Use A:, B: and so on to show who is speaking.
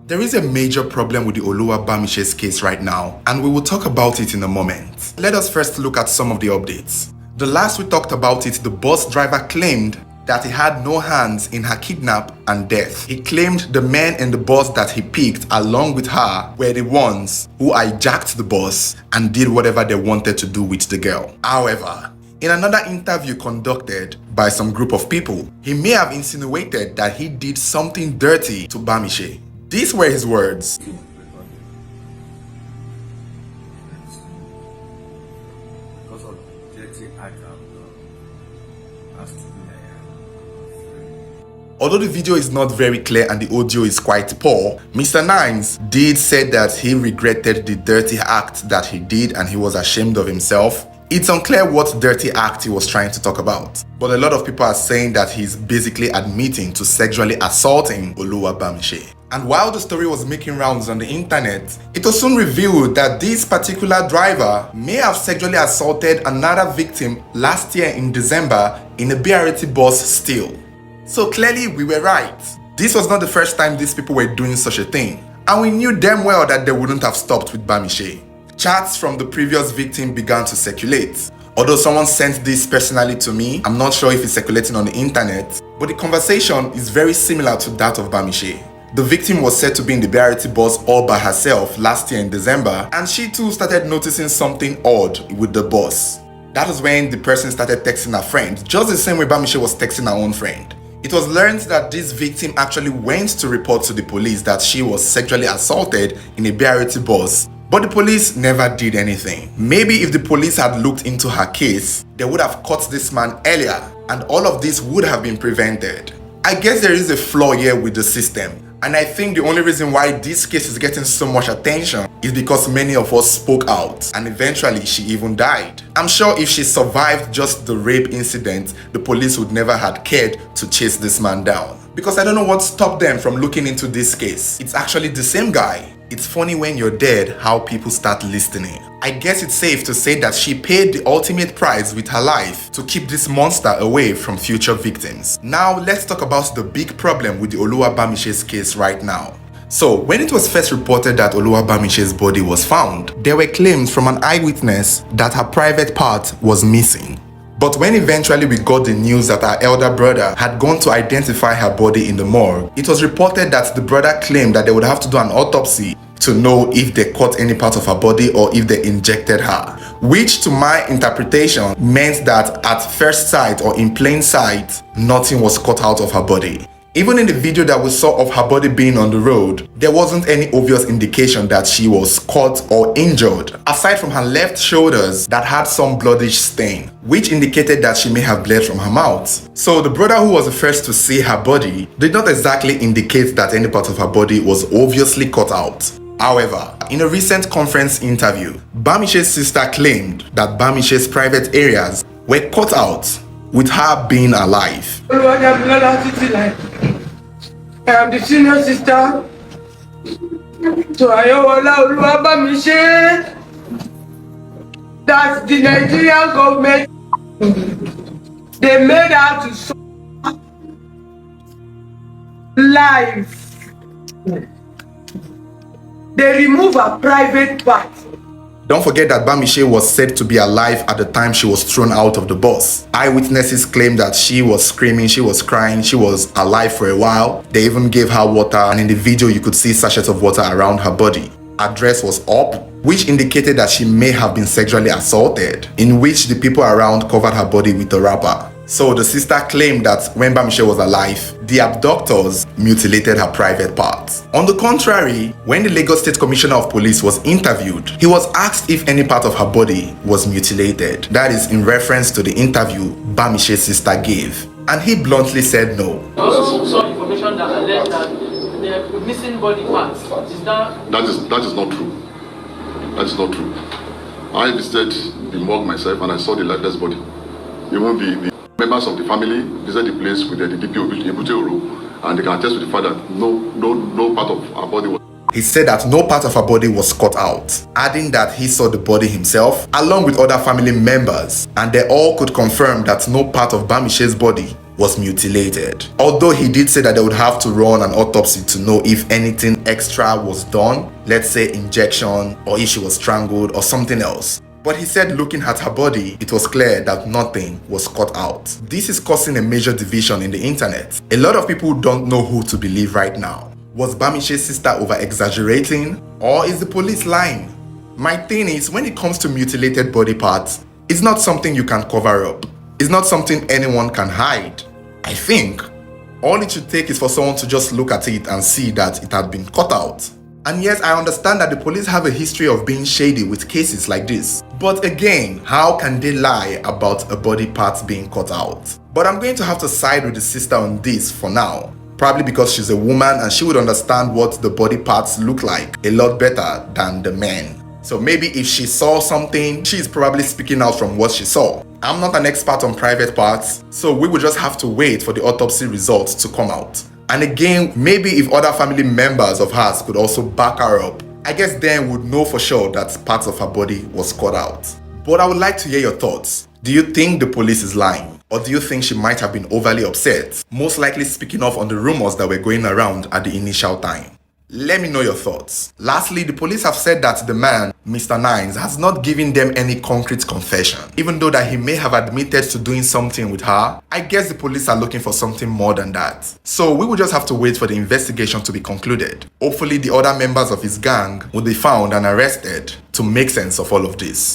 A: There is a major problem with the Oluwabamise's case right now, and we will talk about it in a moment. Let us first look at some of the updates. The last we talked about it, the bus driver claimed that he had no hands in her kidnap and death. He claimed the men in the bus that he picked along with her were the ones who hijacked the bus and did whatever they wanted to do with the girl. However, in another interview conducted by some group of people, he may have insinuated that he did something dirty to Bamise. These were his words. Although the video is not very clear and the audio is quite poor, Mr. Nines did say that he regretted the dirty act that he did and he was ashamed of himself. It's unclear what dirty act he was trying to talk about, but a lot of people are saying that he's basically admitting to sexually assaulting Oluwabamise. And while the story was making rounds on the internet, it was soon revealed that this particular driver may have sexually assaulted another victim last year in December in a BRT bus still. So clearly we were right. This was not the first time these people were doing such a thing, and we knew damn well that they wouldn't have stopped with Bamise. Chats from the previous victim began to circulate. Although someone sent this personally to me, I'm not sure if it's circulating on the internet, but the conversation is very similar to that of Bamise. The victim was said to be in the BRT bus all by herself last year in December, and she too started noticing something odd with the bus. That was when the person started texting her friend, just the same way Bamise was texting her own friend. It was learned that this victim actually went to report to the police that she was sexually assaulted in a BRT bus, but the police never did anything. Maybe if the police had looked into her case, they would have caught this man earlier, and all of this would have been prevented. I guess there is a flaw here with the system, and I think the only reason why this case is getting so much attention is because many of us spoke out, and eventually she even died. I'm sure if she survived just the rape incident, the police would never have cared to chase this man down. Because I don't know what stopped them from looking into this case. It's actually the same guy. It's funny when you're dead how people start listening. I guess it's safe to say that she paid the ultimate price with her life to keep this monster away from future victims. Now let's talk about the big problem with the Oluwabamise's case right now. So when it was first reported that Oluwabamise's body was found, there were claims from an eyewitness that her private part was missing. But when eventually we got the news that her elder brother had gone to identify her body in the morgue, it was reported that the brother claimed that they would have to do an autopsy to know if they cut any part of her body or if they injected her, which to my interpretation meant that at first sight or in plain sight, nothing was cut out of her body. Even in the video that we saw of her body being on the road, there wasn't any obvious indication that she was cut or injured, aside from her left shoulders that had some bloodish stain, which indicated that she may have bled from her mouth. So the brother who was the first to see her body did not exactly indicate that any part of her body was obviously cut out. However, in a recent conference interview, Bamise's sister claimed that Bamise's private areas were cut out with her being alive.
B: I am the senior sister to Oluwabamise. That's the Nigerian government. They made her to suffer life. They remove her private part.
A: Don't forget that Bamise was said to be alive at the time she was thrown out of the bus. Eyewitnesses claim that she was screaming, she was crying, she was alive for a while. They even gave her water, and in the video you could see sachets of water around her body. Her dress was up, which indicated that she may have been sexually assaulted, in which the people around covered her body with a wrapper. So the sister claimed that when Bamise was alive, the abductors mutilated her private parts. On the contrary, when the Lagos State Commissioner of Police was interviewed, he was asked if any part of her body was mutilated. That is in reference to the interview Bamise's sister gave. And he bluntly said no.
C: I also saw information that alleged that the missing body parts is that...
D: That is not true. That is not true. I visited the morgue myself and I saw the lifeless body. Even the members of the family visited the place with the DPO, and they can attest to the fact that no part of her body was.
A: He said that no part of her body was cut out, adding that he saw the body himself along with other family members, and they all could confirm that no part of Bamise's body was mutilated. Although he did say that they would have to run an autopsy to know if anything extra was done, let's say injection, or if she was strangled or something else. But he said looking at her body, it was clear that nothing was cut out. This is causing a major division in the internet. A lot of people don't know who to believe right now. Was Bamise's sister over-exaggerating, or is the police lying? My thing is, when it comes to mutilated body parts, it's not something you can cover up. It's not something anyone can hide. I think all it should take is for someone to just look at it and see that it had been cut out. And yes, I understand that the police have a history of being shady with cases like this. But again, how can they lie about a body part being cut out? But I'm going to have to side with the sister on this for now. Probably because she's a woman and she would understand what the body parts look like a lot better than the men. So maybe if she saw something, she's probably speaking out from what she saw. I'm not an expert on private parts, so we will just have to wait for the autopsy results to come out. And again, maybe if other family members of hers could also back her up, I guess then we'd know for sure that parts of her body was cut out. But I would like to hear your thoughts. Do you think the police is lying? Or do you think she might have been overly upset? Most likely speaking off on the rumors that were going around at the initial time. Let me know your thoughts. Lastly, the police have said that the man, Mr. Nines, has not given them any concrete confession. Even though that he may have admitted to doing something with her, I guess the police are looking for something more than that. So we will just have to wait for the investigation to be concluded. Hopefully the other members of his gang will be found and arrested to make sense of all of this.